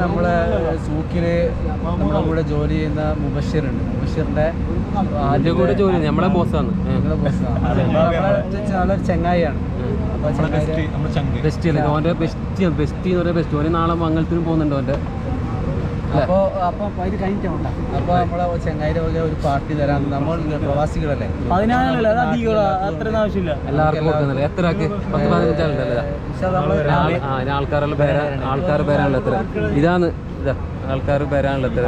നമ്മളെ സൂക്കില് നമ്മുടെ കൂടെ ജോലി ചെയ്യുന്ന മുബഷിറുണ്ട്. മുബഷിറിന്റെ ആദ്യം കൂടെ ജോലി നമ്മളെ ബോസാണ്. നല്ലൊരു ചെങ്ങായിയാണ്. ബെസ്റ്റ് അല്ലേ ഓൻ്റെ ബെസ്റ്റ് എന്ന് പറയാൻ ബെസ്റ്റ്. ഓനെ നാളെ മംഗലത്തിനും പോകുന്നുണ്ട് ഓൻ്റെ. അപ്പോൾ ഇത് കഴിഞ്ഞിട്ടുണ്ടോ? അപ്പോൾ നമ്മളെ ചെങ്ങായിരെ വക ഒരു പാർട്ടി തരാൻ നമ്മൾ പ്രവാസികളല്ലേ, ആവശ്യമില്ല എല്ലാവർക്കും കൊടുക്കുന്നില്ല. എത്ര ആൾക്ക് 10-15 ആളുണ്ടല്ലേ? ആൾക്കാർ പേരാണല്ലോ എത്ര. ഇതാണ് ഇതാ ആൾക്കാർ പേരാണല്ലോ എത്ര.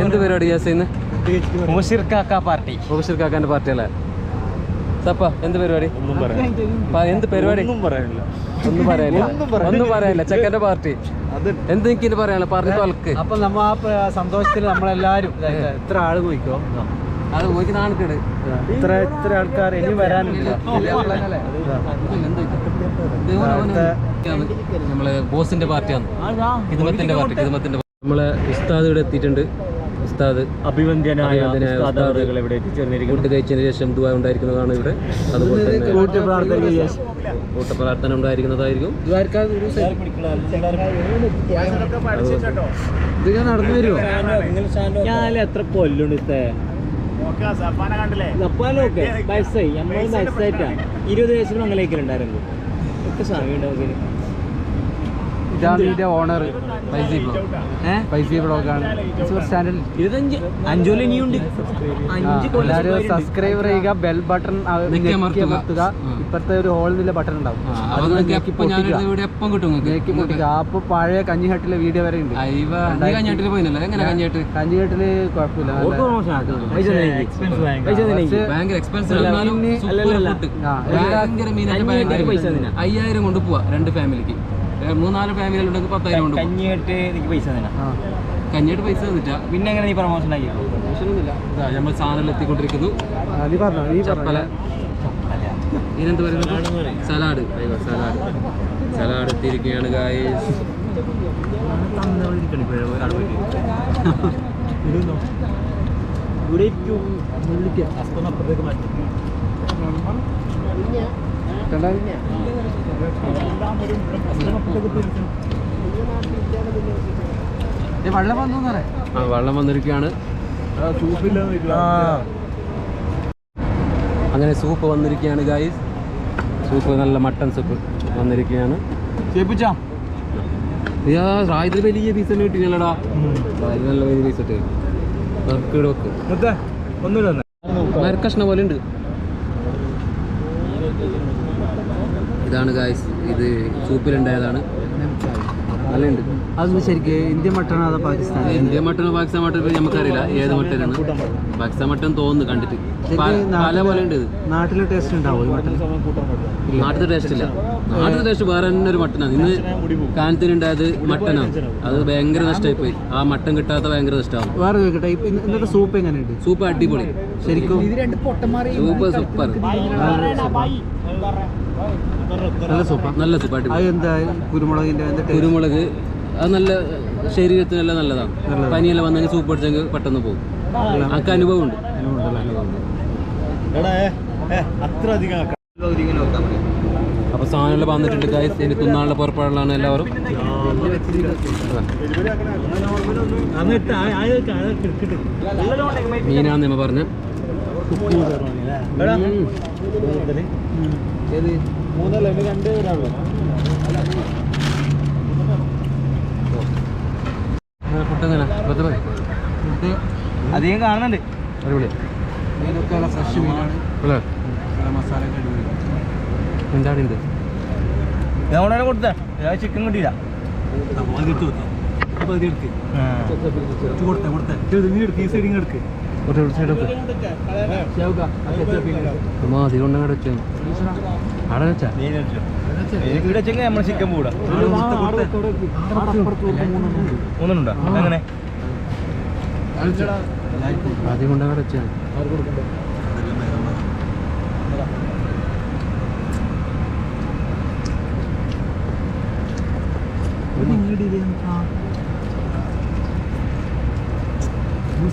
എന്ത് പരിപാടി യാസിന്ന്? മുബഷിർ പാർട്ടി. മുബഷിർ കാക്കാന്റെ പാർട്ടി അല്ലേ? സപ്പ എന്ത് പരിപാടി? എന്ത് പരിപാടി? ഒന്നും പറയാനില്ല. ചെക്കന്റെ പാർട്ടി എന്ത് എനിക്ക് പറയാനില്ല, പറഞ്ഞു തോൽക്ക്. അപ്പൊ നമ്മ ആ സന്തോഷത്തിൽ നമ്മളെല്ലാരും എത്ര ആള് പോയിക്കോ, അത് നോക്കി നാണിക്കേട്. ഇത്ര ആൾക്കാർ ഇനി വരാനില്ല. നമ്മളെ ബോസിന്റെ പാർട്ടിയാണ്, ഹിദ്മത്തിന്റെ പാർട്ടി. നമ്മളെ ഉസ്താദ് ഇവിടെ എത്തിയിട്ടുണ്ട്. ഉസ്താദ് അഭിവന്ദ്യനായ ഫുഡ് കഴിച്ചതിന് ശേഷം ദുആ ഉണ്ടായിരിക്കുന്നതാണ് ഇവിടെ. അതുപോലെ തന്നെ കൂട്ടപ്രാർത്ഥന ഉണ്ടായിരിക്കുന്നതായിരിക്കും. ഇത് നടന്നു വരുമോ? ഞാൻ എത്ര കൊല്ലുണ്ട് 20 വയസ്സിൽ മംഗലേക്കലുണ്ടായിരുന്നു. ഒക്കെ സമയം ഉണ്ടാവും. ഇതാണ് ഇതിന്റെ ഓണർ ഫൈസി ബ്ലോഗാണ്. എല്ലാവരും സബ്സ്ക്രൈബർ ചെയ്യുക, ബെൽ ബട്ടൺ അമർത്തുക. ഇപ്പഴത്തെ ഒരു ഹോളിനുള്ള ബട്ടൺ ഉണ്ടാവും, അപ്പൊ പഴയ കഞ്ഞിഹട്ടിലെ വീഡിയോ വരെ ഉണ്ട്. കഞ്ഞിഹട്ടില് കുഴപ്പമില്ല, 5000 കൊണ്ട് പോവാ 2 ഫാമിലിക്ക്. 3-4 ഫാമിലി ഉണ്ടെങ്കിൽ 10,000 കൊണ്ട്. കഞ്ഞിട്ട് എനിക്ക് പൈസ കഞ്ഞിട്ട് പൈസ തന്നിട്ടാ. പിന്നെ എങ്ങനെ നീ പ്രൊമോഷൻ ആക്കി? നമ്മൾ സാധനം എത്തിക്കൊണ്ടിരിക്കുന്നു. ഇതിനെന്ത് പറയുന്നത്? സലാഡ്. സലാഡ് എത്തിയിരിക്കുകയാണ് ഗായ്സ്. വെള്ളം വന്നിരിക്കുകയാണ്. അങ്ങനെ സൂപ്പ് വന്നിരിക്കുകയാണ് ഗായ്സ്. സൂപ്പ് നല്ല മട്ടൺ സൂപ്പ് വന്നിരിക്കുകയാണ്. ഇതിൽ വലിയ പീസ് തന്നെ കിട്ടില്ലടാ. നല്ല വലിയ പീസ് ഇട്ട് മരക്കഷ്ണ പോലെ ഉണ്ട്. ഇതാണ് ഗായ്സ്, ഇത് സൂപ്പിലുണ്ടായതാണ്. നല്ലുണ്ട്. അതൊന്നും ശരിക്കും ഇന്ത്യൻ മട്ടണോ അതോ പാകിസ്ഥാൻ? ഇന്ത്യൻ മട്ടണോ പാകിസ്ഥാൻ മട്ടൺ നമുക്കറിയില്ല ഏത് മട്ടനാണ്. പാകിസ്ഥാൻ മട്ടൺ തോന്നുന്നു കണ്ടിട്ട്. പല പോലെ ഉണ്ട്. ഇത് നാട്ടിലെ ടേസ്റ്റ് ഉണ്ടാവും ഈ മട്ടൺ? നാട്ടിലെ ടേസ്റ്റ് ഇല്ല. നാട്ടിലെ ടേസ്റ്റ് വേറെ തന്നെ ഒരു മട്ടനാണ്. ഇന്ന് കാനത്തിനുണ്ടായത് മട്ടനാണ്. അത് ഭയങ്കര നഷ്ടമായി പോയി. ആ മട്ടൻ കിട്ടാത്ത ഭയങ്കര നഷ്ടമാകും. വേറെ ചോദിക്കട്ടെ, ഇന്നത്തെ സൂപ്പ് എങ്ങനെയുണ്ട്? സൂപ്പ് അടിപൊളി ശരിക്കും. സൂപ്പ് സൂപ്പർ, നല്ല സൂപ്പ് അടിപൊളി. കുരുമുളക് അത് നല്ല ശരീരത്തിന് നല്ലതാണ്. പനിയെല്ലാം വന്നെങ്കിൽ സൂപ്പ് അടിച്ചെങ്കിൽ പെട്ടെന്ന് പോകും. ആൾക്ക് അനുഭവം ഉണ്ട്. അപ്പൊ സാധനങ്ങൾ വന്നിട്ടുണ്ട് ഗൈസ്. ഇനി തിന്നാനുള്ള പുറപ്പാടുകളാണ് എല്ലാവരും. മീനാന്ന് നമ്മ പറഞ്ഞ ഫുഡ് എങ്ങനെ അധികം കാണുന്നുണ്ട്. അടിപൊളി. മീനൊക്കെ ഫ്രഷ് മീനാണ്. മസാല എന്താണ് ഉണ്ട്? ഞാൻ കൊടുത്ത ചിക്കൻ കിട്ടിയില്ല. നമ്മൾ ചിക്കൻ കൂടാ മൂന്നുണ്ടോ? അങ്ങനെ ആദ്യം കൊണ്ടങ്ങടെ വെച്ചാൽ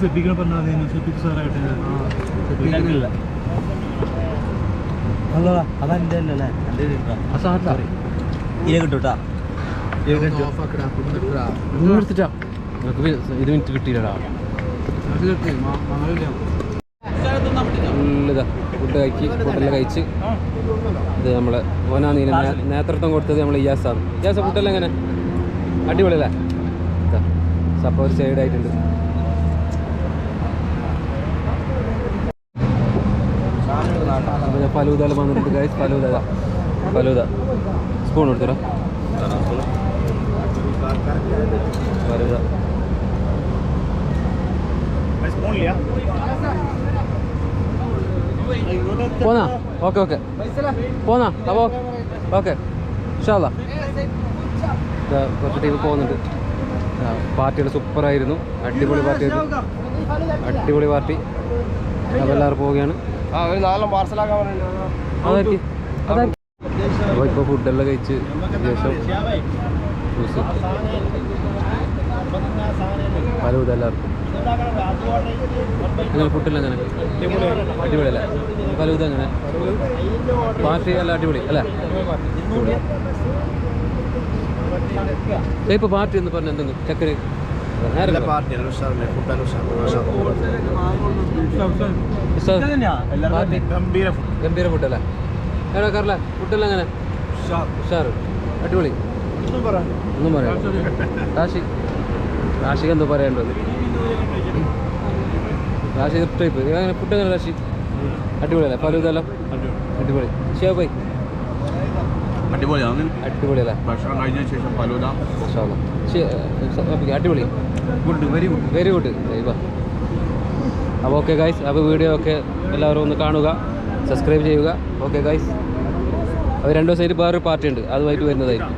സെറ്റിക്കണ പറഞ്ഞാൽ സെറ്റിക്ക് സാറായിട്ട് അതെന്റെ അല്ലേ സാറില്ല. ഇത് കിട്ടൂട്ടാ എടുത്തിട്ടാ നമുക്ക് 1 മിനിറ്റ് കിട്ടിയില്ലടാ. ഫുള്ളിതാ ഫുഡെല്ലാം കഴിച്ച് ഇത് നമ്മളെ ഓനാണ് നേതൃത്വം കൊടുത്തത് നമ്മൾ ഇയാസാണ്. ഇയാസ ഫുഡെല്ലാം എങ്ങനെ അടിപൊളിയല്ലേ? സപ്പോൾ ഒരു സൈഡായിട്ടുണ്ട്. പിന്നെ ഫലൂദെല്ലാം വന്നിട്ടുണ്ട് ഗൈസ്. ഫലൂദ സ്പൂൺ കൊടുത്തോ. ഫലൂദ പോന്നാ? ഓക്കെ പോന്നാ? അപ്പോൾ ഓക്കെ ഇൻഷാല്ലാ. കുറച്ച് ടീം പോകുന്നുണ്ട്. പാർട്ടികൾ സൂപ്പറായിരുന്നു. അടിപൊളി പാർട്ടി. അപ്പോൾ എല്ലാവരും പോവുകയാണ്. അപ്പോൾ ഇപ്പോൾ ഫുഡെല്ലാം കഴിച്ച് ശേഷം ജ്യൂസ് ഫലൂദ എല്ലാവർക്കും. അങ്ങനെ ഫുഡെല്ലാം എങ്ങനെ അടിപൊളി അല്ലേ? ഫലൂദ എങ്ങനെ? പാർട്ടി എല്ലാം അടിപൊളി അല്ലേ? ഇപ്പോൾ പാർട്ടി എന്ന് പറഞ്ഞാൽ എന്തെങ്കിലും ചക്കര ഗംഭീര ഫുഡല്ലേ? എവിടെ കറല ഫുഡെല്ലാം എങ്ങനെ? ഉഷാറ് അടിപൊളി. ഒന്നും പറയാം. രാശിക്ക് എന്തോ പറയേണ്ടത്? രാശി ടൈപ്പ് അങ്ങനെ ഫുഡ് എങ്ങനെ രാശി? അടിപൊളിയല്ലേ? ഫലൂദെല്ലാം അടിപൊളി. ഷേവ് ബൈ അടിപൊളിയല്ലേ? അടിപൊളി. Very good. അപ്പോൾ ഓക്കെ ഗൈസ്. അപ്പോൾ വീഡിയോ ഒക്കെ എല്ലാവരും ഒന്ന് കാണുക, സബ്സ്ക്രൈബ് ചെയ്യുക. Okay guys. അപ്പോൾ 2 ദിവസമായിട്ട് വേറൊരു പാർട്ടി ഉണ്ട്, അതുമായിട്ട് വരുന്നതായിരിക്കും.